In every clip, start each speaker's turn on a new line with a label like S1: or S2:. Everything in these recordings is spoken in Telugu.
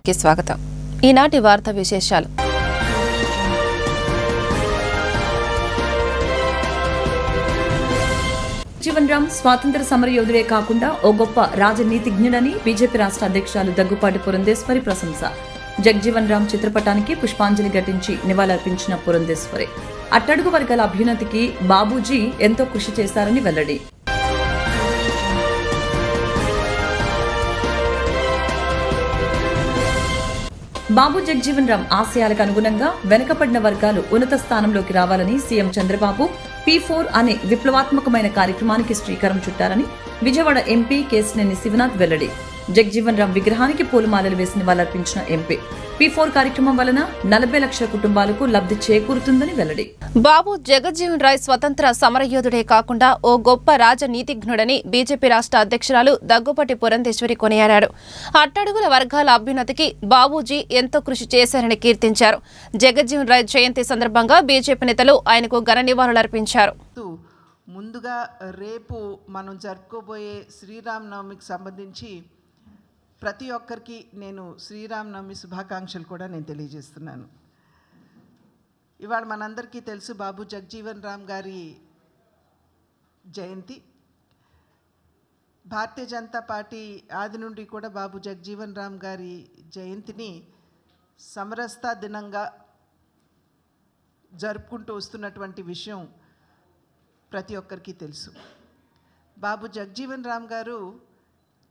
S1: కి స్వాగతం. ఈనాటి వార్తా విశేషాలు.
S2: జగజ్జీవన్ రామ్ స్వాతంత్ర సమరయోధుడే కాకుండా ఓ గొప్ప రాజనీతిజ్ఞుడని బీజేపీ రాష్ట్ర అధ్యక్షురాలు దగ్గుపాటి పురంధేశ్వరి ప్రశంస. జగజ్జీవన్ రామ్ చిత్రపటానికి పుష్పాంజలి ఘటించి నివాళులర్పించిన పురంధేశ్వరి అట్టడుగు వర్గాల అభ్యున్నతికి బాబూజీ ఎంతో కృషి చేశారని వెల్లడి. బాబు జగజ్జీవన్ రామ్ ఆశయాలకు అనుగుణంగా వెనుకబడిన వర్గాలు ఉన్నత స్థానంలోకి రావాలని సీఎం చంద్రబాబు P4 అనే విప్లవాత్మకమైన కార్యక్రమానికి శ్రీకారం చుట్టారని విజయవాడ ఎంపీ కేశినేని శివనాథ్ వెల్లడి. జగజ్జీవన్ రామ్ విగ్రహానికి పూలమాలలు వేసి నివాళులర్పించిన ఎంపీ P4 కార్యక్రమం వలన 40 లక్షల కుటుంబాలకు లబ్ధి చేకూరుతుందని వెల్లడి.
S1: బాబు జగజ్జీవన్ రాయ్ స్వతంత్ర సమరయోధుడే కాకుండా ఓ గొప్ప రాజనీతిజ్ఞుడని బీజేపీ రాష్ట్ర అధ్యక్షురాలు దగ్గుపాటి పురంధేశ్వరి కొనియాడారు. అట్టడుగుల వర్గాల అభ్యున్నతికి బాబూజీ ఎంతో కృషి చేశారని కీర్తించారు. జగజ్జీవన్ రాయ్ జయంతి సందర్భంగా బీజేపీ నేతలు ఆయనకు ఘన నివాళులర్పించారు.
S3: ముందుగా రేపు మనం జరుపుకోబోయే శ్రీరామనవమికి సంబంధించి ప్రతి ఒక్కరికి నేను శ్రీరామనవమి శుభాకాంక్షలు కూడా నేను తెలియజేస్తున్నాను. ఇవాళ మనందరికీ తెలుసు బాబు జగజ్జీవన్ రామ్ గారి జయంతి. భారతీయ జనతా పార్టీ ఆది నుండి కూడా బాబు జగజ్జీవన్ రామ్ గారి జయంతిని సమరస్తా దినంగా జరుపుకుంటూ వస్తున్నటువంటి విషయం ప్రతి ఒక్కరికి తెలుసు. బాబు జగజ్జీవన్ రామ్ గారు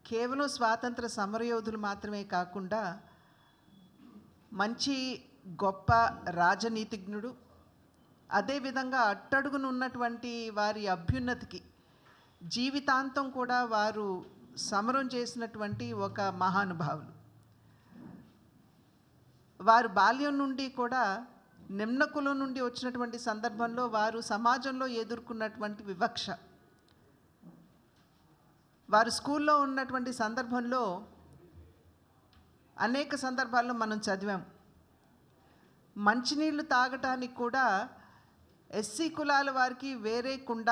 S3: కేవలం స్వాతంత్ర సమరయోధులు మాత్రమే కాకుండా మంచి గొప్ప రాజనీతిజ్ఞుడు, అదేవిధంగా అట్టడుగున ఉన్నటువంటి వారి అభ్యున్నతికి జీవితాంతం కూడా వారు సమరం చేసినటువంటి ఒక మహానుభావులు. వారు బాల్యం నుండి కూడా నిమ్న కులం నుండి వచ్చినటువంటి సందర్భంలో వారు సమాజంలో ఎదుర్కొన్నటువంటి వివక్ష, వారు స్కూల్లో ఉన్నటువంటి సందర్భంలో అనేక సందర్భాల్లో మనం చదివాం. మంచినీళ్ళు తాగటానికి కూడా ఎస్సీ కులాల వారికి వేరే కుండ,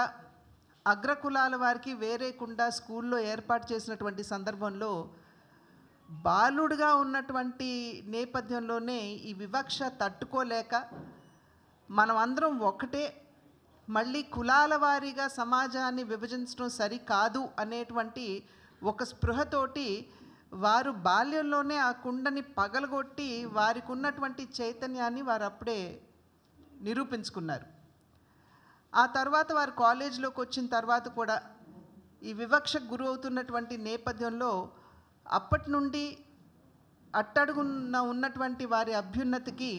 S3: అగ్రకులాల వారికి వేరే కుండ స్కూల్లో ఏర్పాటు చేసినటువంటి సందర్భంలో బాలుడుగా ఉన్నటువంటి నేపథ్యంలోనే ఈ వివక్ష తట్టుకోలేక మనం అందరం ఒకటే, మళ్ళీ కులాల వారీగా సమాజాన్ని విభజించడం సరికాదు అనేటువంటి ఒక స్పృహతోటి వారు బాల్యంలోనే ఆ కుండని పగలగొట్టి వారికి ఉన్నటువంటి చైతన్యాన్ని వారు అప్పుడే నిరూపించుకున్నారు. ఆ తర్వాత వారు కాలేజీలోకి వచ్చిన తర్వాత కూడా ఈ వివక్షకు గురవుతున్నటువంటి నేపథ్యంలో అప్పటి నుండి అట్టడుగున ఉన్నటువంటి వారి అభ్యున్నతికి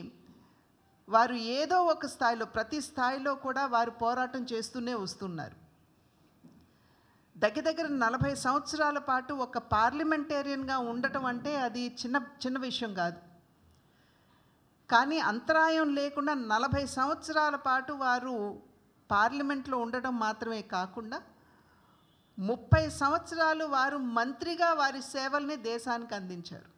S3: వారు ఏదో ఒక స్థాయిలో, ప్రతి స్థాయిలో కూడా వారు పోరాటం చేస్తూనే వస్తున్నారు. దగ్గర 40 సంవత్సరాల పాటు ఒక పార్లమెంటేరియన్గా ఉండటం అంటే అది చిన్న విషయం కాదు. కానీ అంతరాయం లేకుండా 40 సంవత్సరాల పాటు వారు పార్లమెంట్లో ఉండటం మాత్రమే కాకుండా 30 సంవత్సరాలు వారు మంత్రిగా వారి సేవల్ని దేశానికి అందించారు.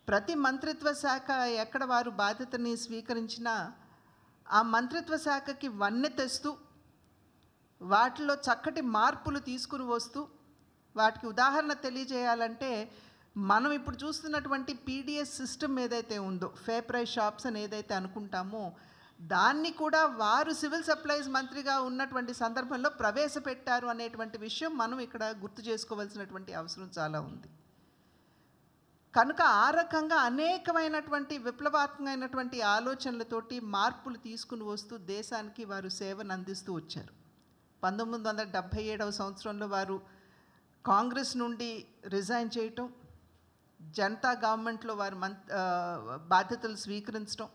S3: ప్రతి మంత్రిత్వ శాఖ ఎక్కడ వారు బాధ్యతని స్వీకరించినా ఆ మంత్రిత్వ శాఖకి వన్నె తెస్తూ వాటిలో చక్కటి మార్పులు తీసుకుని వస్తూ, వాటికి ఉదాహరణ తెలియజేయాలంటే మనం ఇప్పుడు చూస్తున్నటువంటి PDS సిస్టమ్ ఏదైతే ఉందో, ఫేర్ ప్రైస్ షాప్స్ అని ఏదైతే అనుకుంటామో దాన్ని కూడా వారు సివిల్ సప్లైస్ మంత్రిగా ఉన్నటువంటి సందర్భంలో ప్రవేశపెట్టారు అనేటువంటి విషయం మనం ఇక్కడ గుర్తు చేసుకోవాల్సినటువంటి అవసరం చాలా ఉంది. కనుక ఆ రకంగా అనేకమైనటువంటి విప్లవాత్మకమైనటువంటి ఆలోచనలతోటి మార్పులు తీసుకుని వస్తూ దేశానికి వారు సేవను అందిస్తూ వచ్చారు. 1977వ సంవత్సరంలో వారు కాంగ్రెస్ నుండి రిజైన్ చేయటం, జనతా గవర్నమెంట్లో వారు బాధ్యతలు స్వీకరించడం,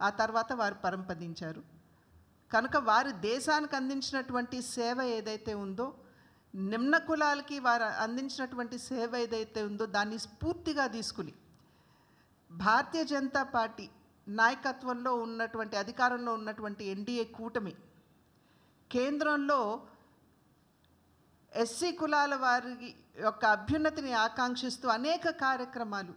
S3: ఆ తర్వాత వారు పరంపదించారు. కనుక వారు దేశానికి అందించినటువంటి సేవ ఏదైతే ఉందో, నిమ్న కులాలకి వారు అందించినటువంటి సేవ ఏదైతే ఉందో దాన్ని స్ఫూర్తిగా తీసుకుని భారతీయ జనతా పార్టీ నాయకత్వంలో ఉన్నటువంటి, అధికారంలో ఉన్నటువంటి NDA కూటమి కేంద్రంలో ఎస్సీ కులాల వారి యొక్క అభ్యున్నతిని ఆకాంక్షిస్తూ అనేక కార్యక్రమాలు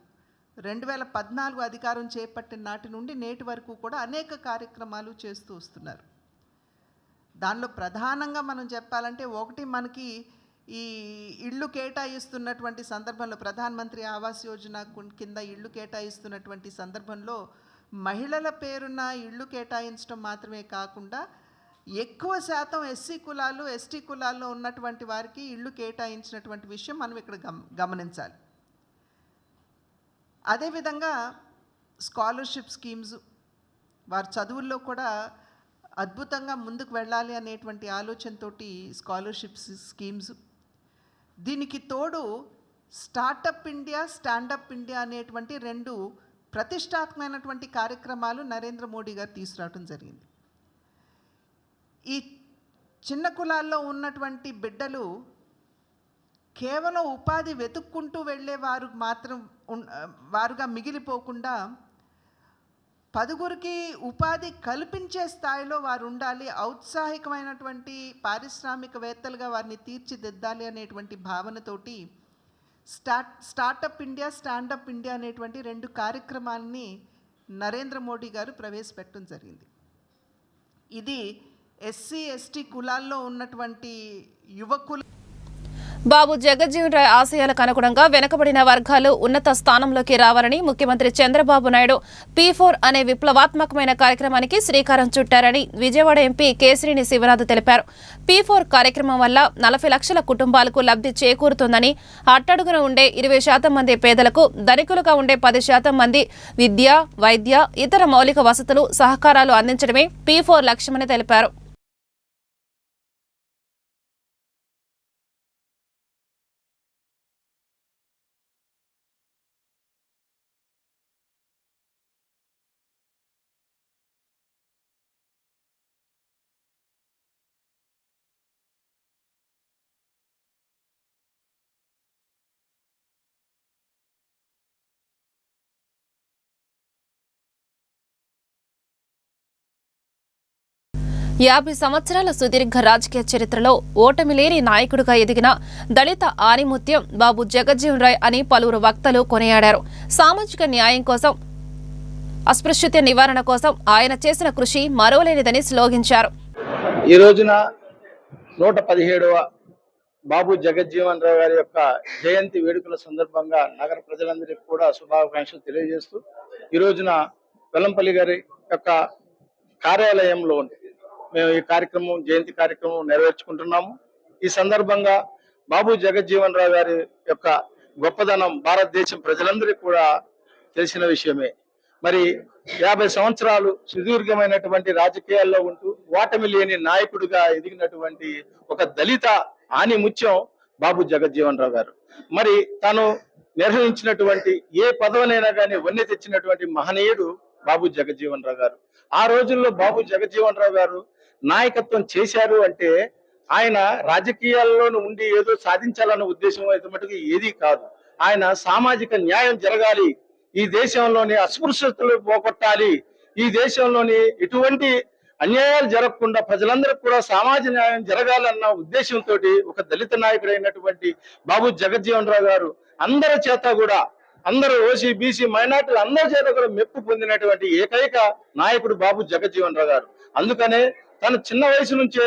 S3: 2014 అధికారం చేపట్టిన నాటి నుండి నేటి వరకు కూడా అనేక కార్యక్రమాలు చేస్తూ వస్తున్నారు. దానిలో ప్రధానంగా మనం చెప్పాలంటే ఒకటి, మనకి ఈ ఇళ్ళు కేటాయిస్తున్నటువంటి సందర్భంలో ప్రధానమంత్రి ఆవాస్ యోజన కింద ఇళ్ళు కేటాయిస్తున్నటువంటి సందర్భంలో మహిళల పేరున ఇళ్ళు కేటాయించడం మాత్రమే కాకుండా ఎక్కువ శాతం ఎస్సీ కులాలు ఎస్టీ కులాల్లో ఉన్నటువంటి వారికి ఇళ్ళు కేటాయించినటువంటి విషయం మనం ఇక్కడ గమనించాలి. అదేవిధంగా స్కాలర్షిప్ స్కీమ్స్, వారి చదువుల్లో కూడా అద్భుతంగా ముందుకు వెళ్ళాలి అనేటువంటి ఆలోచనతోటి స్కాలర్షిప్ స్కీమ్స్, దీనికి తోడు స్టార్టప్ ఇండియా, స్టాండప్ ఇండియా అనేటువంటి 2 ప్రతిష్టాత్మకమైనటువంటి కార్యక్రమాలు నరేంద్ర మోడీ గారు తీసుకురావడం జరిగింది. ఈ చిన్న కులాల్లో ఉన్నటువంటి బిడ్డలు కేవలం ఉపాధి వెతుక్కుంటూ వెళ్ళేవారు వారుగా మిగిలిపోకుండా 10గురికి ఉపాధి కల్పించే స్థాయిలో వారు ఉండాలి, ఔత్సాహికమైనటువంటి పారిశ్రామికవేత్తలుగా వారిని తీర్చిదిద్దాలి అనేటువంటి భావనతోటి స్టార్టప్ ఇండియా, స్టాండప్ ఇండియా అనేటువంటి 2 కార్యక్రమాలని నరేంద్ర మోడీ గారు ప్రవేశపెట్టడం జరిగింది. ఇది ఎస్సీ ఎస్టీ కులాల్లో ఉన్నటువంటి యువకులు
S1: బాబు జగజ్జీవన్ రాయ్ ఆశయాలకు అనుగుణంగా వెనుకబడిన వర్గాలు ఉన్నత స్థానంలోకి రావాలని ముఖ్యమంత్రి చంద్రబాబు నాయుడు P4 అనే విప్లవాత్మకమైన కార్యక్రమానికి శ్రీకారం చుట్టారని విజయవాడ ఎంపీ కేశినేని శివనాథ్ తెలిపారు. P4 కార్యక్రమం వల్ల 40 లక్షల కుటుంబాలకు లబ్ధి చేకూరుతుందని, అట్టడుగున ఉండే 20% మంది పేదలకు, ధనికులుగా ఉండే 10% మంది విద్య, వైద్య, ఇతర మౌలిక వసతులు, సహకారాలు అందించడమే P4 లక్ష్యమని తెలిపారు. యాభై సంవత్సరాల సుదీర్ఘ రాజకీయ చరిత్రలో ఓటమి లేని నాయకుడిగా ఎదిగిన దళిత ఆణిముత్యం బాబు జగజ్జీవన్ రాయ్ అని పలువురు వక్తలు కొనియాడారు. సామాజిక న్యాయం కోసం, అస్పృశ్యత నివారణ కోసం ఆయన చేసిన కృషి మరోలేనిదని శ్లాఘించారు.
S4: ఈ రోజున 117వ బాబు జగజ్జీవన్ రాయ్ గారి యొక్క జయంతి వేడుకల సందర్భంగా నగర ప్రజలందరికీ కూడా శుభాకాంక్షలు తెలియజేస్తూ ఈ రోజున వెల్లంపల్లి గారి యొక్క కార్యాలయంలో మేము ఈ కార్యక్రమం, జయంతి కార్యక్రమం నెరవేర్చుకుంటున్నాము. ఈ సందర్భంగా బాబు జగజ్జీవన్ రాయ్ గారి యొక్క గొప్పదనం భారతదేశం ప్రజలందరికీ కూడా తెలిసిన విషయమే. మరి 50 సంవత్సరాలు సుదీర్ఘమైనటువంటి రాజకీయాల్లో ఉంటూ ఓటమి లేని నాయకుడిగా ఎదిగినటువంటి ఒక దళిత ఆణిముత్యం బాబు జగజ్జీవన్ రావు గారు. మరి తాను నిర్వహించినటువంటి ఏ పదవినైనా కానీ వన్నె తెచ్చినటువంటి మహనీయుడు బాబు జగజ్జీవన్ రావు గారు. ఆ రోజుల్లో బాబు జగజ్జీవన్ రావు గారు నాయకత్వం చేశారు అంటే ఆయన రాజకీయాల్లోనూ ఉండి ఏదో సాధించాలన్న ఉద్దేశం అయితే మటుకు ఏదీ కాదు. ఆయన సామాజిక న్యాయం జరగాలి, ఈ దేశంలోని అస్పృశ్యతలు పోగొట్టాలి, ఈ దేశంలోని ఎటువంటి అన్యాయాలు జరగకుండా ప్రజలందరికీ కూడా సామాజిక న్యాయం జరగాలన్న ఉద్దేశంతో ఒక దళిత నాయకుడైనటువంటి బాబు జగజ్జీవన్ రావు గారు అందరి చేత కూడా, అందరూ ఓసీ బీసీ మైనార్టీలు అందరి చేత కూడా మెప్పు పొందినటువంటి ఏకైక నాయకుడు బాబు జగజ్జీవన్ రావు గారు. అందుకనే తను చిన్న వయసు నుంచే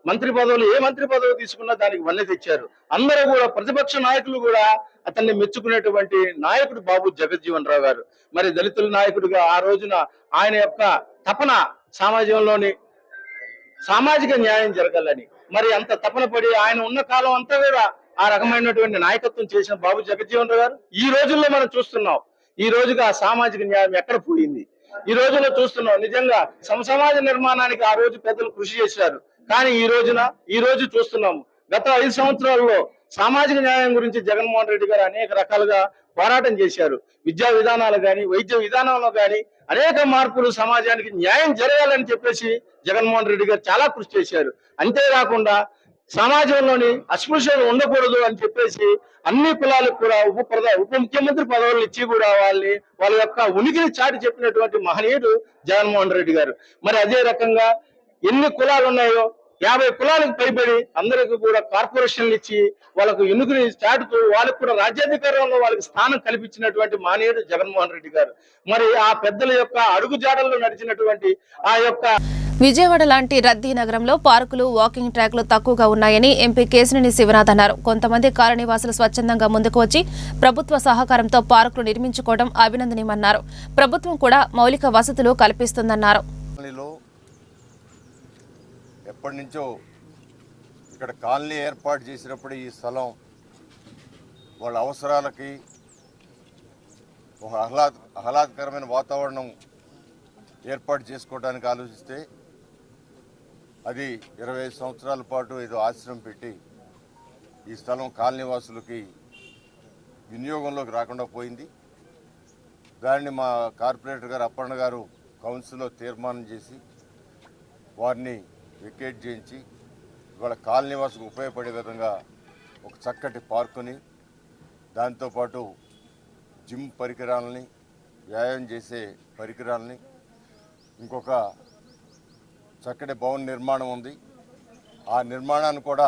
S4: మంత్రి పదవులు, ఏ మంత్రి పదవి తీసుకున్నా దానికి వన్నె తెచ్చారు. అందరూ కూడా ప్రతిపక్ష నాయకులు కూడా అతన్ని మెచ్చుకునేటువంటి నాయకుడు బాబు జగజ్జీవన్ రావు గారు. మరి దళితుల నాయకుడిగా ఆ రోజున ఆయన యొక్క తపన సమాజంలోని సామాజిక న్యాయం జరగాలని, మరి అంత తపన పడి ఆయన ఉన్న కాలం అంతా కూడా ఆ రకమైనటువంటి నాయకత్వం చేసిన బాబు జగజ్జీవన్ రావు గారు ఈ రోజుల్లో మనం చూస్తున్నాం. ఈ రోజుగా ఆ సామాజిక న్యాయం ఎక్కడ పోయింది? ఈ రోజులో చూస్తున్నాం. నిజంగా సమాజ నిర్మాణానికి ఆ రోజు పెద్దలు కృషి చేశారు. కానీ ఈ రోజు చూస్తున్నాము, గత 5 సంవత్సరాల్లో సామాజిక న్యాయం గురించి జగన్మోహన్ రెడ్డి గారు అనేక రకాలుగా పోరాటం చేశారు. విద్యా విధానాలు కానీ, వైద్య విధానంలో కానీ అనేక మార్పులు, సమాజానికి న్యాయం జరగాలని చెప్పేసి జగన్మోహన్ రెడ్డి గారు చాలా కృషి చేశారు. అంతేకాకుండా సమాజంలోని అస్పృశ్యతలు ఉండకూడదు అని చెప్పేసి అన్ని కులాలకు కూడా ఉప ముఖ్యమంత్రి పదవులు ఇచ్చి కూడా వాళ్ళ యొక్క ఉనికిని చాటి చెప్పినటువంటి మహనీయుడు జగన్మోహన్ రెడ్డి గారు. మరి అదే రకంగా ఎన్ని కులాలు ఉన్నాయో 50 కులాలకు పైబడి అందరికీ కూడా కార్పొరేషన్లు ఇచ్చి వాళ్ళకు ఎన్నికలు చాటుతూ వాళ్ళకు కూడా రాజ్యాధికారంలో వాళ్ళకి స్థానం కల్పించినటువంటి మహనీయుడు జగన్మోహన్ రెడ్డి గారు. మరి ఆ పెద్దల యొక్క అడుగు జాడల్లో నడిచినటువంటి ఆ యొక్క
S1: విజయవాడ లాంటి రద్దీ నగరంలో పార్కులు, వాకింగ్ ట్రాక్లు తక్కువగా ఉన్నాయని ఎంపీ కేశినేని శివనాథ్ అన్నారు. కొంతమంది కాలనీవాసులు స్వచ్ఛందంగా ముందుకు వచ్చి ప్రభుత్వ సహకారంతో పార్కులు నిర్మించుకోవడం అభినందనీయమన్నారు. ప్రభుత్వం కూడా మౌలిక వసతులు కల్పిస్తుందన్నారు.
S5: ఎప్పటి నుంచో ఇక్కడ కాలనీ ఏర్పాటు చేసినప్పుడు ఈ స్థలం వాళ్ళ అవసరాలకి ఒక ఆహ్లాదకరమైన వాతావరణం ఏర్పాటు చేసుకోవడానికి ఆలోచిస్తే అది 25 సంవత్సరాల పాటు ఏదో ఆశ్రమం పెట్టి ఈ స్థలం కాలనీవాసులకి వినియోగంలోకి రాకుండా పోయింది. దాన్ని మా కార్పొరేటర్ గారు అప్పన్న గారు కౌన్సిల్లో తీర్మానం చేసి వారిని వికేట్ చేయించి ఇవాళ కాలనీవాసులకు ఉపయోగపడే విధంగా ఒక చక్కటి పార్కుని, దాంతోపాటు జిమ్ పరికరాలని, వ్యాయామం చేసే పరికరాలని, ఇంకొక చక్కటి భవన నిర్మాణం ఉంది. ఆ నిర్మాణాన్ని కూడా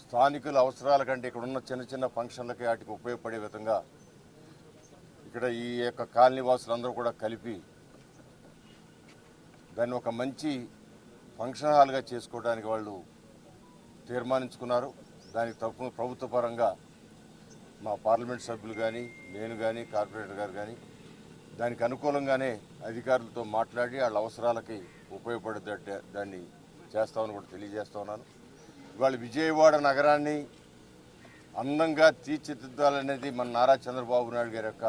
S5: స్థానికుల అవసరాల కంటే ఇక్కడ ఉన్న చిన్న చిన్న ఫంక్షన్లకి వాటికి ఉపయోగపడే విధంగా ఇక్కడ ఈ యొక్క కాలనీ వాసులందరూ కూడా కలిపి దాన్ని ఒక మంచి ఫంక్షన్ హాల్గా చేసుకోవడానికి వాళ్ళు తీర్మానించుకున్నారు. దానికి ప్రభుత్వ పరంగా మా పార్లమెంట్ సభ్యులు కానీ, నేను కానీ, కార్పొరేటర్ గారు కానీ దానికి అనుకూలంగానే అధికారులతో మాట్లాడి వాళ్ళ అవసరాలకి ఉపయోగపడేటట్టు దాన్ని చేస్తామని కూడా తెలియజేస్తా ఉన్నాను. ఇవాళ విజయవాడ నగరాన్ని అందంగా తీర్చిదిద్దాలనేది మన నారా చంద్రబాబు నాయుడు గారి యొక్క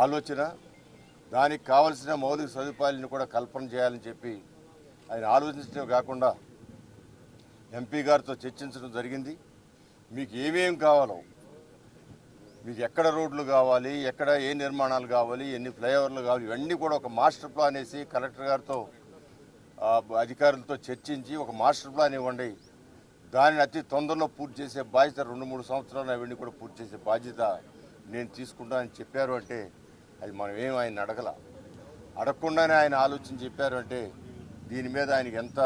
S5: ఆలోచన. దానికి కావలసిన మౌలిక సదుపాయాలను కూడా కల్పన చేయాలని చెప్పి ఆయన ఆలోచించడం కాకుండా ఎంపీ గారితో చర్చించడం జరిగింది. మీకు ఏమేం కావాలో, మీకు ఎక్కడ రోడ్లు కావాలి, ఎక్కడ ఏ నిర్మాణాలు కావాలి, ఎన్ని ఫ్లైఓవర్లు కావాలి, ఇవన్నీ కూడా ఒక మాస్టర్ ప్లాన్ వేసి కలెక్టర్ గారితో అధికారులతో చర్చించి ఒక మాస్టర్ ప్లాన్ ఇవ్వండి, దానిని అతి తొందరలో పూర్తి చేసే బాధ్యత 2-3 సంవత్సరాలు అవన్నీ కూడా పూర్తి చేసే బాధ్యత నేను తీసుకుంటానని చెప్పారు. అంటే అది మనం ఏం ఆయన అడగకుండానే ఆయన ఆలోచన చెప్పారు అంటే దీని మీద ఆయనకి ఎంత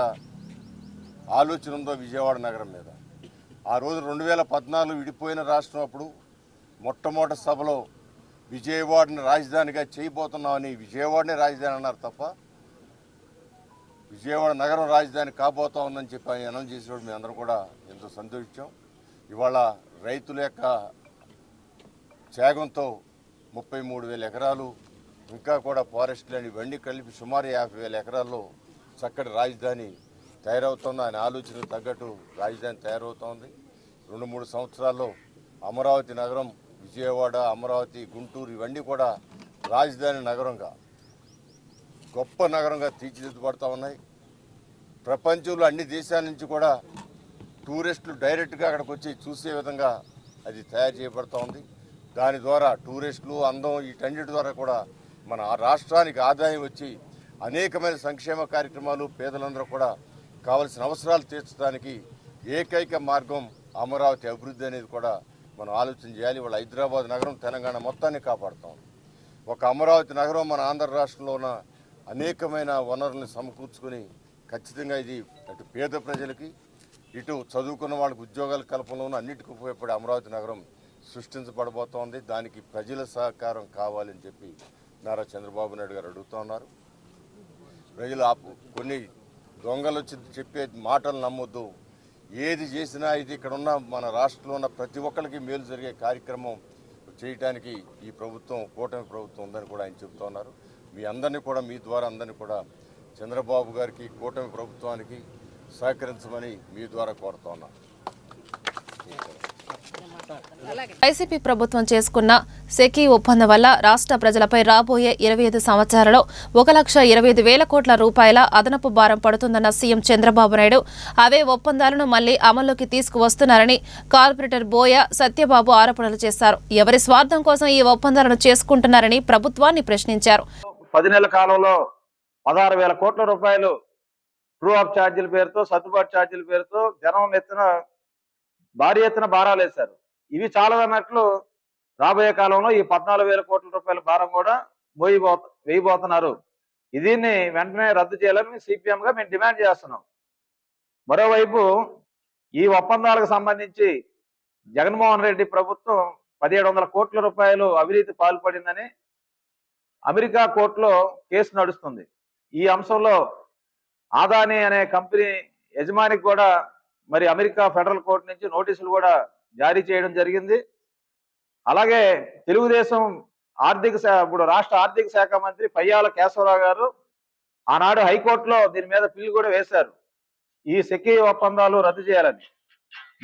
S5: ఆలోచన ఉందో విజయవాడ నగరం మీద. ఆ రోజు 2014 విడిపోయిన రాష్ట్రం అప్పుడు మొట్టమొదటి సభలో విజయవాడని రాజధానిగా చేయబోతున్నామని విజయవాడనే రాజధాని అన్నారు తప్ప విజయవాడ నగరం రాజధాని కాబోతా ఉందని చెప్పి ఆయన అనౌన్స్ చేసినప్పుడు మేము అందరం కూడా ఎంతో సంతోషించాం. ఇవాళ రైతుల యొక్క త్యాగంతో 33,000 ఎకరాలు ఇంకా కూడా ఫారెస్ట్ ల్యాండ్ ఇవన్నీ కలిపి సుమారు 50,000 ఎకరాల్లో చక్కటి రాజధాని తయారవుతుంది. ఆయన ఆలోచనకు తగ్గట్టు రాజధాని తయారవుతోంది. 2-3 సంవత్సరాల్లో అమరావతి నగరం, విజయవాడ, అమరావతి, గుంటూరు ఇవన్నీ కూడా రాజధాని నగరంగా, గొప్ప నగరంగా తీర్చిదిద్దబడతా ఉన్నాయి. ప్రపంచంలో అన్ని దేశాల నుంచి కూడా టూరిస్టులు డైరెక్ట్గా అక్కడికి వచ్చి చూసే విధంగా అది తయారు చేయబడతా ఉంది. దాని ద్వారా టూరిస్టులు, అందం, వీటన్నిటి ద్వారా కూడా మన రాష్ట్రానికి ఆదాయం వచ్చి అనేకమైన సంక్షేమ కార్యక్రమాలు, పేదలందరూ కూడా కావలసిన అవసరాలు తీర్చడానికి ఏకైక మార్గం అమరావతి అభివృద్ధి అనేది కూడా మనం ఆలోచన చేయాలి. వాళ్ళ హైదరాబాద్ నగరం తెలంగాణ మొత్తాన్ని కాపాడుతాం. ఒక అమరావతి నగరం మన ఆంధ్ర రాష్ట్రంలో ఉన్న అనేకమైన వనరులను సమకూర్చుకొని ఖచ్చితంగా ఇది అటు పేద ప్రజలకి, ఇటు చదువుకున్న వాళ్ళకి ఉద్యోగాల కల్పనలోనూ అన్నిటికీ ఉపయోగపడే అమరావతి నగరం సృష్టించబడబోతోంది. దానికి ప్రజల సహకారం కావాలని చెప్పి నారా చంద్రబాబు నాయుడు గారు అడుగుతూ ఉన్నారు. ప్రజలు కొన్ని దొంగలు వచ్చి చెప్పే మాటలు నమ్మొద్దు. ఏది చేసినా ఇది ఇక్కడ ఉన్న మన రాష్ట్రంలో ఉన్న ప్రతి ఒక్కరికి మేలు జరిగే కార్యక్రమం చేయడానికి ఈ ప్రభుత్వం, కూటమి ప్రభుత్వం ఉందని కూడా ఆయన చెబుతూ ఉన్నారు. మీ అందరినీ కూడా, మీ ద్వారా అందరినీ కూడా చంద్రబాబు గారికి, కూటమి ప్రభుత్వానికి సహకరించమని మీ ద్వారా కోరుతా ఉన్నాను.
S1: వైసీపీ ప్రభుత్వం చేసుకున్న సెకీ ఒప్పందం వల్ల రాష్ట్ర ప్రజలపై రాబోయే 25 సంవత్సరాలలో 1,25,000 కోట్ల రూపాయల అదనపు భారం పడుతుందన్న సీఎం చంద్రబాబు నాయుడు అవే ఒప్పందాలను మళ్లీ అమల్లోకి తీసుకువస్తున్నారని కార్పొరేటర్ బోయ సత్యబాబు ఆరోపణలు చేశారు. ఎవరి స్వార్థం కోసం ఈ ఒప్పందాలను చేసుకుంటున్నారని ప్రభుత్వాన్ని ప్రశ్నించారు.
S4: 10 నెలల కాలంలో 16,000 కోట్ల రూపాయలు ట్రూ అప్ ఛార్జీల పేరుతో, సర్దుబాటు ఛార్జీల పేరుతో జనం ఎత్తున భారీ ఎత్తున భారాలు వేశారు. ఇవి చాలదన్నట్లు రాబోయే కాలంలో ఈ 14,000 కోట్ల రూపాయల భారం కూడా వేయబోతున్నారు. దీన్ని వెంటనే రద్దు చేయాలని సిపిఎంగా మేము డిమాండ్ చేస్తున్నాం. మరోవైపు ఈ ఒప్పందాలకు సంబంధించి జగన్మోహన్ రెడ్డి ప్రభుత్వం 1,700 కోట్ల రూపాయలు అవినీతి పాల్పడిందని అమెరికా కోర్టులో కేసు నడుస్తుంది. ఈ అంశంలో
S6: ఆదాని అనే కంపెనీ యజమానికి కూడా మరి అమెరికా ఫెడరల్ కోర్టు నుంచి నోటీసులు కూడా జారీ చేయడం జరిగింది. అలాగే తెలుగుదేశం ఇప్పుడు రాష్ట్ర ఆర్థిక శాఖ మంత్రి పయ్యాల కేశవరావు గారు ఆనాడు హైకోర్టులో దీని మీద పిల్లు కూడా వేశారు, ఈ సెకీ ఒప్పందాలు రద్దు చేయాలని.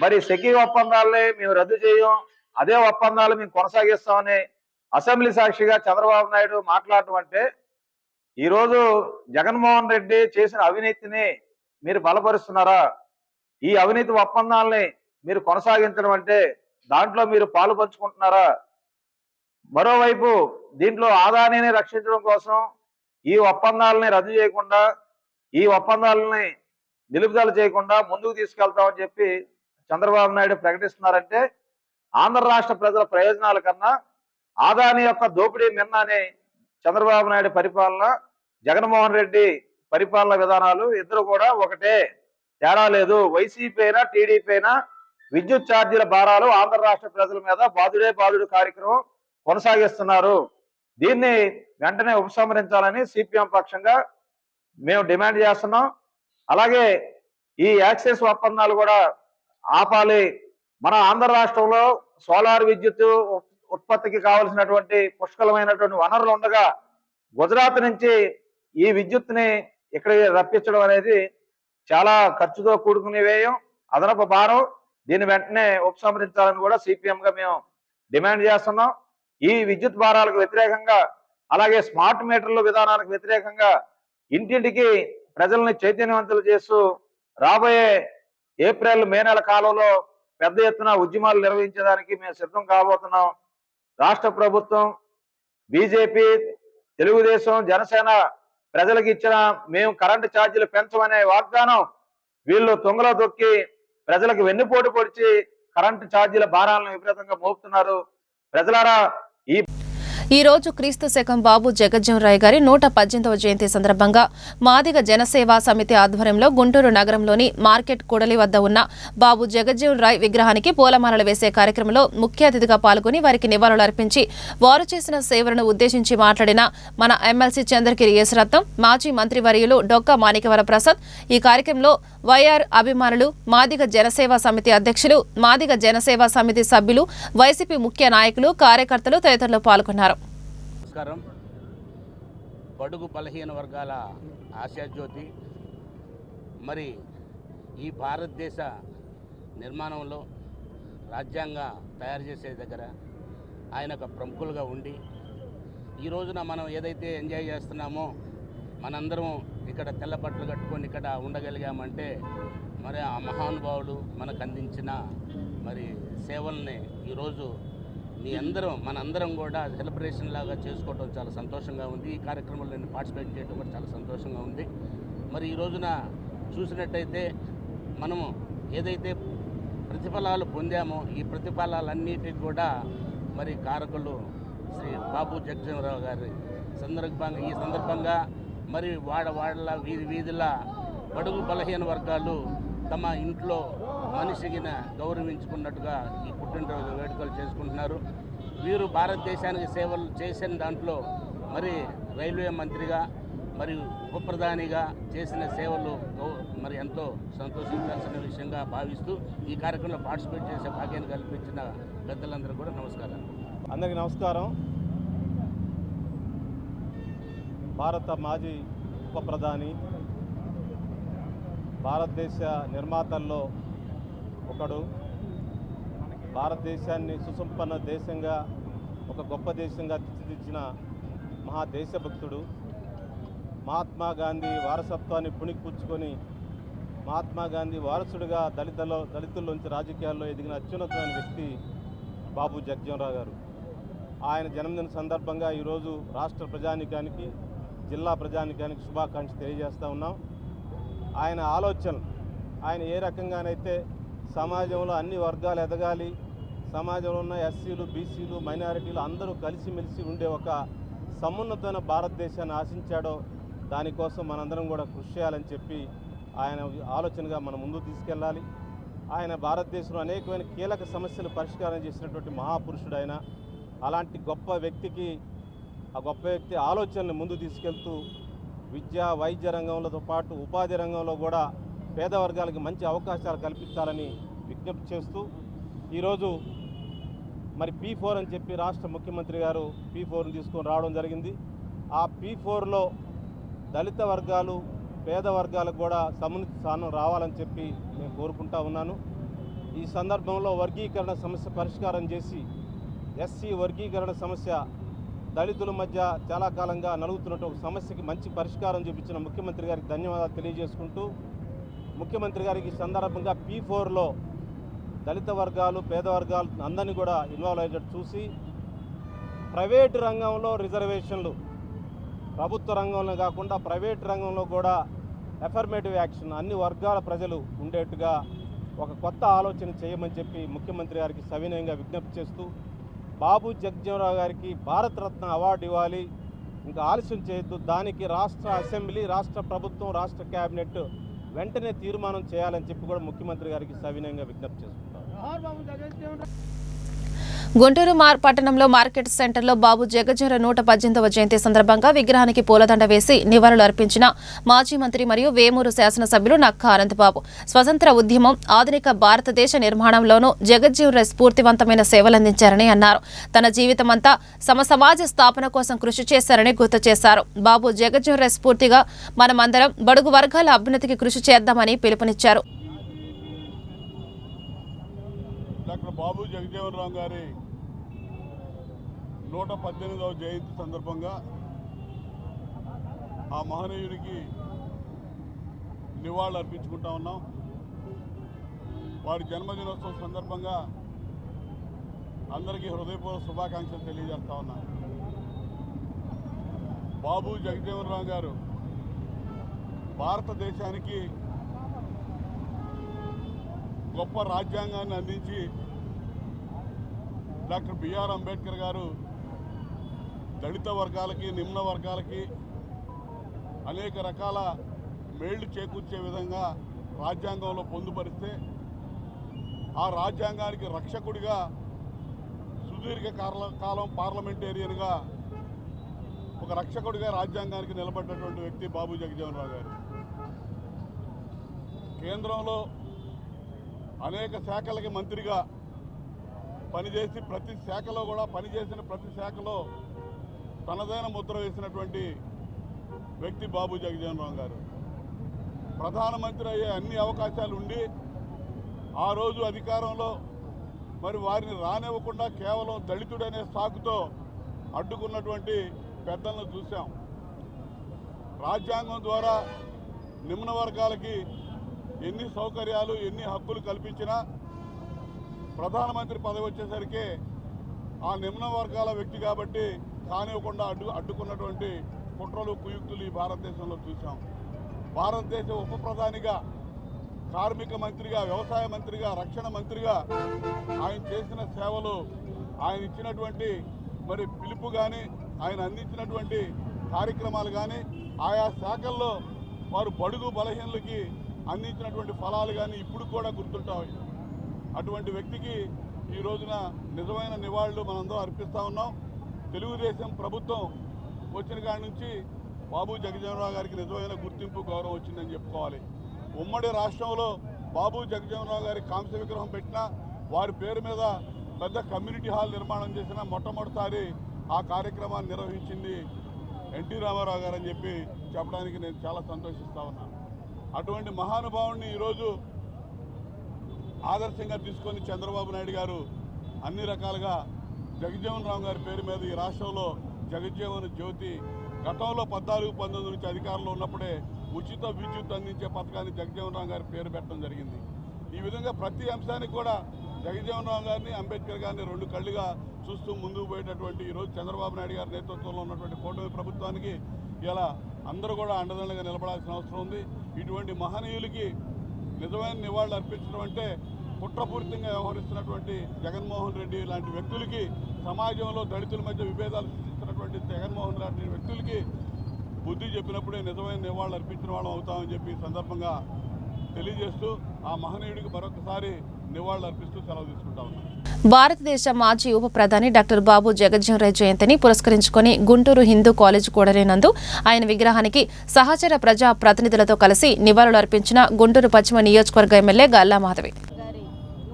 S6: మరి సెకీ ఒప్పందాలని మేము రద్దు చేయం, అదే ఒప్పందాలు మేము కొనసాగిస్తామని అసెంబ్లీ సాక్షిగా చంద్రబాబు నాయుడు మాట్లాడటం అంటే, ఈరోజు జగన్మోహన్ రెడ్డి చేసిన అవినీతిని మీరు బలపరుస్తున్నారా? ఈ అవినీతి ఒప్పందాలని మీరు కొనసాగించడం అంటే దాంట్లో మీరు పాలు పంచుకుంటున్నారా? మరోవైపు దీంట్లో ఆదాయాన్ని రక్షించడం కోసం ఈ ఒప్పందాలని రద్దు చేయకుండా, ఈ ఒప్పందాలని నిలుపుదల చేయకుండా ముందుకు తీసుకెళ్తామని చెప్పి చంద్రబాబు నాయుడు ప్రకటిస్తున్నారంటే, ఆంధ్ర రాష్ట్ర ప్రజల ప్రయోజనాల కన్నా ఆదాని యొక్క దోపిడీ మిన్నానే చంద్రబాబు నాయుడు పరిపాలన, జగన్మోహన్ రెడ్డి పరిపాలన విధానాలు ఇద్దరు కూడా ఒకటే, తేడా లేదు. వైసీపీ అయినా టీడీపీ అయినా విద్యుత్ ఛార్జీల భారాలు ఆంధ్ర రాష్ట్ర ప్రజల మీద బాదుడే బాదుడు కార్యక్రమం కొనసాగిస్తున్నారు. దీన్ని వెంటనే ఉపసంహరించాలని సిపిఎం పక్షంగా మేము డిమాండ్ చేస్తున్నాం. అలాగే ఈ యాక్సెస్ ఒప్పందాలు కూడా ఆపాలి. మన ఆంధ్ర రాష్ట్రంలో సోలార్ విద్యుత్ ఉత్పత్తికి కావలసినటువంటి పుష్కలమైనటువంటి వనరులు ఉండగా గుజరాత్ నుంచి ఈ విద్యుత్ని ఇక్కడ రప్పించడం అనేది చాలా ఖర్చుతో కూడుకునే వ్యయం, అదనపు భారం. దీన్ని వెంటనే ఉపసంహరించాలని కూడా సిపిఎంగా మేము డిమాండ్ చేస్తున్నాం. ఈ విద్యుత్ భారాలకు వ్యతిరేకంగా, అలాగే స్మార్ట్ మీటర్ల విధానానికి వ్యతిరేకంగా ఇంటింటికి ప్రజల్ని చైతన్యవంతులు చేస్తూ రాబోయే ఏప్రిల్ మే నెల కాలంలో పెద్ద ఎత్తున ఉద్యమాలు నిర్వహించడానికి మేము సిద్ధం కాబోతున్నాం. రాష్ట్ర ప్రభుత్వం, బీజేపీ, తెలుగుదేశం, జనసేన ప్రజలకు ఇచ్చిన మేము కరెంటు ఛార్జీలు పెంచమనే వాగ్దానం వీళ్ళు తుంగలో దొక్కి ప్రజలకు వెన్నుపోటు పొడిచి కరెంటు ఛార్జీల భారాలను విపరీతంగా మోపుతున్నారు. ప్రజలారా,
S1: ఈ రోజు క్రీస్తు శకం బాబు జగజ్జీవన్ గారి 118వ జయంతి సందర్భంగా మాదిగ జనసేవా సమితి ఆధ్వర్యంలో గుంటూరు నగరంలోని మార్కెట్ కూడలి వద్ద ఉన్న బాబు జగజ్జీవన్ రాయ్ విగ్రహానికి పూలమాలలు వేసే కార్యక్రమంలో ముఖ్య అతిథిగా పాల్గొని వారికి నివాళులు అర్పించి వారు చేసిన సేవలను ఉద్దేశించి మాట్లాడిన మన ఎమ్మెల్సీ చంద్రగిరి యేసరత్నం, మాజీ మంత్రివర్యులు డొక్కా మాణిక్యవర ప్రసాద్, ఈ కార్యక్రమంలో వైఆర్ అభిమానులు, మాదిగ జనసేవా సమితి అధ్యక్షులు, మాదిగ జనసేవా సమితి సభ్యులు, వైసీపీ ముఖ్య నాయకులు, కార్యకర్తలు తదితరులు పాల్గొన్నారు.
S7: నమస్కారం. బడుగు బలహీన వర్గాల ఆశాజ్యోతి, మరి ఈ భారతదేశ నిర్మాణంలో రాజ్యాంగ తయారు చేసే దగ్గర ఆయన ఒక ప్రముఖులుగా ఉండి, ఈ రోజున మనం ఏదైతే ఎంజాయ్ చేస్తున్నామో, మనందరం ఇక్కడ తెల్ల బట్టలు కట్టుకొని ఇక్కడ ఉండగలిగామంటే మరి ఆ మహానుభావుడు మనకు అందించిన మరి సేవల్ని ఈరోజు మనందరం కూడా సెలబ్రేషన్ లాగా చేసుకోవడం చాలా సంతోషంగా ఉంది. ఈ కార్యక్రమంలో నేను పార్టిసిపేట్ చేయడం కూడా చాలా సంతోషంగా ఉంది. మరి ఈ రోజున చూసినట్టయితే మనము ఏదైతే ప్రతిఫలాలు పొందామో, ఈ ప్రతిఫలాలన్నిటికి కూడా మరి కారకులు శ్రీ బాబు జగజ్జీవన్ గారి ఈ సందర్భంగా మరి వాడల వీధిల బడుగు బలహీన వర్గాలు తమ ఇంట్లో మనిషికి గౌరవించుకున్నట్టుగా ఈ పుట్టినరోజు వేడుకలు చేసుకుంటున్నారు. వీరు భారతదేశానికి సేవలు చేసిన దాంట్లో మరి రైల్వే మంత్రిగా మరియు ఉప ప్రధానిగా చేసిన సేవలు మరి ఎంతో సంతోషించాల్సిన విషయంగా భావిస్తూ ఈ కార్యక్రమంలో పార్టిసిపేట్ చేసే భాగ్యాన్ని కల్పించిన పెద్దలందరూ కూడా నమస్కారం.
S8: అందరికీ నమస్కారం. భారత మాజీ ఉప ప్రధాని, భారతదేశ నిర్మాతల్లో ఒకడు, భారతదేశాన్ని సుసంపన్న దేశంగా, ఒక గొప్ప దేశంగా తీర్చిదిద్దిన మహాదేశభక్తుడు, మహాత్మా గాంధీ వారసత్వాన్ని పుణికిపుచ్చుకొని మహాత్మా గాంధీ వారసుడిగా దళితుల్లోంచి రాజకీయాల్లో ఎదిగిన అత్యున్నతమైన వ్యక్తి బాబు జగజ్జీవన్ రావు గారు. ఆయన జన్మదిన సందర్భంగా ఈరోజు రాష్ట్ర ప్రజానీకానికి, జిల్లా ప్రజానీకానికి శుభాకాంక్షలు తెలియజేస్తూ ఉన్నాం. ఆయన ఆలోచనలు, ఆయన ఏ రకంగానైతే సమాజంలో అన్ని వర్గాలు ఎదగాలి, సమాజంలో ఉన్న ఎస్సీలు, బీసీలు, మైనారిటీలు అందరూ కలిసిమెలిసి ఉండే ఒక సమున్నతమైన భారతదేశాన్ని ఆశించాడో దానికోసం మనందరం కూడా కృషి చేయాలని చెప్పి ఆయన ఆలోచనగా మనం ముందుకు తీసుకెళ్ళాలి. ఆయన భారతదేశంలో అనేకమైన కీలక సమస్యలు పరిష్కారం చేసినటువంటి మహాపురుషుడు ఆయన. అలాంటి గొప్ప వ్యక్తికి, ఆ గొప్ప వ్యక్తి ఆలోచనలు ముందు తీసుకెళ్తూ విద్య వైద్య రంగంలో పాటు ఉపాధి రంగంలో కూడా పేద వర్గాలకి మంచి అవకాశాలు కల్పించాలని విజ్ఞప్తి చేస్తూ ఈరోజు మరి P4 అని చెప్పి రాష్ట్ర ముఖ్యమంత్రి గారు P4ని తీసుకొని రావడం జరిగింది. ఆ P4లో దళిత వర్గాలు పేద వర్గాలకు కూడా సమున్నత స్థానం రావాలని చెప్పి నేను కోరుకుంటా ఉన్నాను. ఈ సందర్భంలో వర్గీకరణ సమస్య పరిష్కారం చేసి ఎస్సీ వర్గీకరణ సమస్య దళితుల మధ్య చాలా కాలంగా నలుగుతున్నట్టు ఒక సమస్యకి మంచి పరిష్కారం చూపించిన ముఖ్యమంత్రి గారికి ధన్యవాదాలు తెలియజేసుకుంటూ ముఖ్యమంత్రి గారికి ఈ సందర్భంగా P4లో దళిత వర్గాలు పేద వర్గాలు అందరినీ కూడా ఇన్వాల్వ్ అయ్యేటట్టు చూసి ప్రైవేటు రంగంలో రిజర్వేషన్లు ప్రభుత్వ రంగంలో కాకుండా ప్రైవేట్ రంగంలో కూడా అఫర్మేటివ్ యాక్షన్ అన్ని వర్గాల ప్రజలు ఉండేట్టుగా ఒక కొత్త ఆలోచన చేయమని చెప్పి ముఖ్యమంత్రి గారికి సవినయంగా విజ్ఞప్తి చేస్తూ బాబు జగజ్జీవనరావు గారికి భారతరత్న అవార్డు ఇవ్వాలి, ఇంకా ఆలస్యం చేయొద్దు, దానికి రాష్ట్ర అసెంబ్లీ రాష్ట్ర ప్రభుత్వం రాష్ట్ర కేబినెట్ వెంటనే తీర్మానం చేయాలని చెప్పి కూడా ముఖ్యమంత్రి గారికి సవినయంగా విజ్ఞప్తి చేస్తున్నారు.
S1: గుంటూరు పట్టణంలో మార్కెట్ సెంటర్లో బాబు జగజ్జీవనరావు 118వ జయంతి సందర్భంగా విగ్రహానికి పూలదండ వేసి నివాళులు అర్పించిన మాజీ మంత్రి మరియు వేమూరు శాసనసభ్యులు నక్కా అనంతబాబు స్వతంత్ర ఉద్యమం ఆధునిక భారతదేశ నిర్మాణంలోనూ జగజ్జీవనరావు స్ఫూర్తివంతమైన సేవలందించారని అన్నారు. తన జీవితమంతా సమాజ స్థాపన కోసం కృషి చేశారని గుర్తు చేశారు. బాబు జగజ్జీవనరావు స్ఫూర్తిగా మనమందరం బడుగు వర్గాల అభ్యున్నతికి కృషి చేద్దామని పిలుపునిచ్చారు.
S9: డాక్టర్ బాబు జగజ్జీవనరావు గారి 118వ జయంతి సందర్భంగా ఆ మహనీయుడికి నివాళులు అర్పించుకుంటా ఉన్నాం. వారి జన్మదినోత్సవం సందర్భంగా అందరికీ హృదయపూర్వక శుభాకాంక్షలు తెలియజేస్తా ఉన్నాను. బాబు జగజ్జీవనరావు గారు భారతదేశానికి గొప్ప రాజ్యాంగాన్ని అందించి డాక్టర్ బిఆర్ అంబేద్కర్ గారు దళిత వర్గాలకి నిమ్న వర్గాలకి అనేక రకాల మేళ్లు చేకూర్చే విధంగా రాజ్యాంగంలో పొందుపరిస్తే ఆ రాజ్యాంగానికి రక్షకుడిగా సుదీర్ఘ కాలం పార్లమెంటేరియన్గా ఒక రక్షకుడిగా రాజ్యాంగానికి నిలబడ్డటువంటి వ్యక్తి బాబు జగజ్జీవనరావు గారు. కేంద్రంలో అనేక శాఖలకి మంత్రిగా పనిచేసి ప్రతి శాఖలో తనదైన ముద్ర వేసినటువంటి వ్యక్తి బాబు జగజ్జీవనరావు గారు. ప్రధానమంత్రి అయ్యే అన్ని అవకాశాలు ఉండి ఆ రోజు అధికారంలో మరి వారిని రానివ్వకుండా కేవలం దళితుడనే సాకుతో అడ్డుకున్నటువంటి పెద్దలను చూశాం. రాజ్యాంగం ద్వారా నిమ్న వర్గాలకి ఎన్ని సౌకర్యాలు ఎన్ని హక్కులు కల్పించినా ప్రధానమంత్రి పదవి వచ్చేసరికి ఆ నిమ్న వర్గాల వ్యక్తి కాబట్టి కానివ్వకుండా అడ్డుకున్నటువంటి కుట్రలు కుయుక్తులు ఈ భారతదేశంలో చూసాం. భారతదేశ ఉప ప్రధానిగా కార్మిక మంత్రిగా వ్యవసాయ మంత్రిగా రక్షణ మంత్రిగా ఆయన చేసిన సేవలు ఆయన ఇచ్చినటువంటి మరి పిలుపు కానీ ఆయన అందించినటువంటి కార్యక్రమాలు కానీ ఆయా శాఖల్లో వారు బడుగు బలహీనులకి అందించినటువంటి ఫలాలు కానీ ఇప్పుడు కూడా గుర్తుంటాయి. అటువంటి వ్యక్తికి ఈ రోజున నిజమైన నివాళులు మనందరం అర్పిస్తూ ఉన్నాం. తెలుగుదేశం ప్రభుత్వం వచ్చిన కాడి నుంచి బాబు జగజ్జీవనరావు గారికి నిజమైన గుర్తింపు గౌరవం వచ్చిందని చెప్పుకోవాలి. ఉమ్మడి రాష్ట్రంలో బాబు జగజ్జీవనరావు గారి కాంస్య విగ్రహం పెట్టినా వారి పేరు మీద పెద్ద కమ్యూనిటీ హాల్ నిర్మాణం చేసిన మొట్టమొదటిసారి ఆ కార్యక్రమాన్ని నిర్వహించింది ఎన్టీ రామారావు గారు అని చెప్పి చెప్పడానికి నేను చాలా సంతోషిస్తా ఉన్నాను. అటువంటి మహానుభావుడిని ఈరోజు ఆదర్శంగా తీసుకొని చంద్రబాబు నాయుడు గారు అన్ని రకాలుగా జగజ్జీవనరావు గారి పేరు మీద ఈ రాష్ట్రంలో జగజ్జీవన జ్యోతి గతంలో 14-19 నుంచి అధికారంలో ఉన్నప్పుడే ఉచిత విద్యుత్ అందించే పథకాన్ని జగజ్జీవనరావు గారి పేరు పెట్టడం జరిగింది. ఈ విధంగా ప్రతి అంశానికి కూడా జగజ్జీవనరావు గారిని అంబేద్కర్ గారిని రెండు కళ్ళుగా చూస్తూ ముందుకు పోయేటటువంటి ఈరోజు చంద్రబాబు నాయుడు గారి నేతృత్వంలో ఉన్నటువంటి కూటమి ప్రభుత్వానికి ఇలా అందరూ కూడా అండదండగా నిలబడాల్సిన అవసరం ఉంది. ఇటువంటి మహనీయులకి నిజమైన నివాళులు అర్పించడం అంటే కుట్రపూరితంగా వ్యవహరిస్తున్నటువంటి జగన్మోహన్ రెడ్డి లాంటి వ్యక్తులకి, సమాజంలో దళితుల మధ్య విభేదాలు సృష్టిస్తున్నటువంటి జగన్మోహన్ రెడ్డి వ్యక్తులకి బుద్ధి చెప్పినప్పుడే నిజమైన నివాళులు అర్పించిన వాళ్ళం అవుతామని చెప్పి సందర్భంగా తెలియజేస్తూ ఆ మహనీయుడికి మరొకసారి నివాళులు అర్పిస్తూ సెలవు తీసుకుంటా ఉన్నాను.
S1: భారతదేశ మాజీ ఉప ప్రధాని డాక్టర్ బాబు జగజ్జీవన్ రాయ్ జయంతిని పురస్కరించుకొని గుంటూరు హిందూ కాలేజ్ కూడలినందు ఆయన విగ్రహానికి సహచర ప్రజా ప్రతినిధులతో కలిసి నివాళులు అర్పించిన గుంటూరు పశ్చిమ నియోజకవర్గ ఎమ్మెల్యే గల్లా మాధవి.
S10: గారి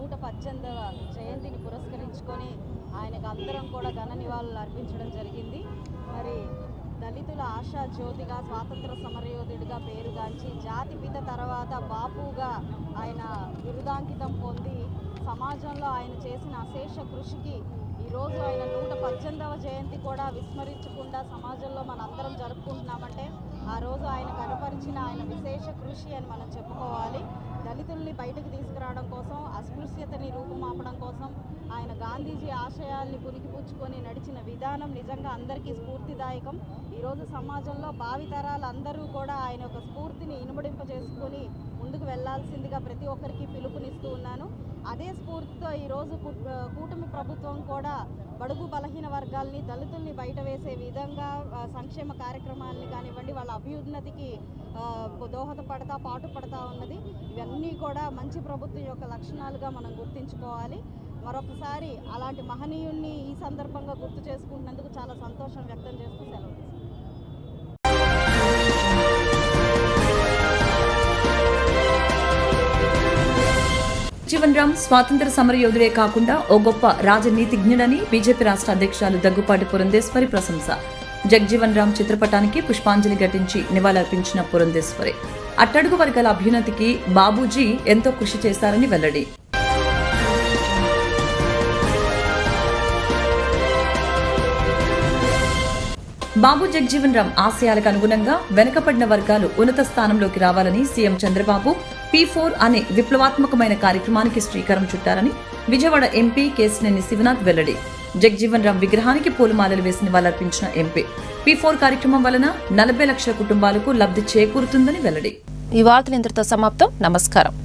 S10: 118వ జయంతిని పురస్కరించుకొని ఆయనకు అందరం కూడా ఘన నివాళులు అర్పించడం జరిగింది. మరి దళితుల ఆశా జ్యోతిగా, స్వాతంత్ర సమరయోధుడిగా పేరుగాంచి జాతిపిత తర్వాత బాపుగా ఆయన బిరుదాంకితం పొంది సమాజంలో ఆయన చేసిన అశేష కృషికి ఈరోజు ఆయన 118వ జయంతి కూడా విస్మరించకుండా సమాజంలో మనందరం జరుపుకుంటున్నామంటే ఆ రోజు ఆయన కనపరిచిన ఆయన విశేష కృషి అని మనం చెప్పుకోవాలి. దళితుల్ని బయటకు తీసుకురావడం కోసం, అస్పృశ్యతని రూపుమాపడం కోసం ఆయన గాంధీజీ ఆశయాల్ని పుణికిపుచ్చుకొని నడిచిన విధానం నిజంగా అందరికీ స్ఫూర్తిదాయకం. ఈరోజు సమాజంలో భావితరాలందరూ కూడా ఆయన యొక్క స్ఫూర్తిని ఇనుమడింపజేసుకొని ముందుకు వెళ్లాల్సిందిగా ప్రతి ఒక్కరికి పిలుపునిస్తూ ఉన్నాను. అదే స్ఫూర్తితో ఈరోజు కూటమి ప్రభుత్వం కూడా బడుగు బలహీన వర్గాల్ని, దళితుల్ని బయట వేసే విధంగా సంక్షేమ కార్యక్రమాలని కానివ్వండి, వాళ్ళ అభ్యున్నతికి దోహదపడతా పాటుపడతా ఉన్నది. ఇవన్నీ కూడా మంచి ప్రభుత్వం యొక్క లక్షణాలుగా మనం గుర్తించుకోవాలి. మరొకసారి అలాంటి మహనీయుణ్ణి ఈ సందర్భంగా గుర్తు చేసుకుంటున్నందుకు చాలా సంతోషం వ్యక్తం చేస్తూ సెలవు.
S2: జగజ్జీవన్ రామ్ స్వాతంత్ర సమరయోధుడే కాకుండా ఓ గొప్ప రాజనీతిజ్ఞుడని బీజేపీ రాష్ట్ర అధ్యక్షురాలు దగ్గుపాటి పురంధేశ్వరి ప్రశంస. జగజ్జీవన్ రామ్ చిత్రపటానికి పుష్పాంజలి ఘటించి నివాళులర్పించిన పురంధేశ్వరి అట్టడుగు వర్గాల అభ్యున్నతికి బాబూజీ ఎంతో కృషి చేశారని వెల్లడి. బాబు జగజ్జీవన్ రామ్ ఆశయాలకు అనుగుణంగా వెనుకబడిన వర్గాలు ఉన్నత స్థానంలోకి రావాలని సీఎం చంద్రబాబు P4 అనే విప్లవాత్మకమైన కార్యక్రమానికి శ్రీకారం చుట్టారని విజయవాడ ఎంపీ కేశినేని శివనాథ్ వెల్లడి. జగజ్జీవన్ రామ్ విగ్రహానికి పూలమాలలు వేసి నివాళులర్పించిన ఎంపీ P4 కార్యక్రమం వలన 40 లక్షల కుటుంబాలకు లబ్ధి చేకూరుతుందని వెల్లడి.
S1: ఈ వార్తలు ఇంతటితో సమాప్తం. నమస్కారం.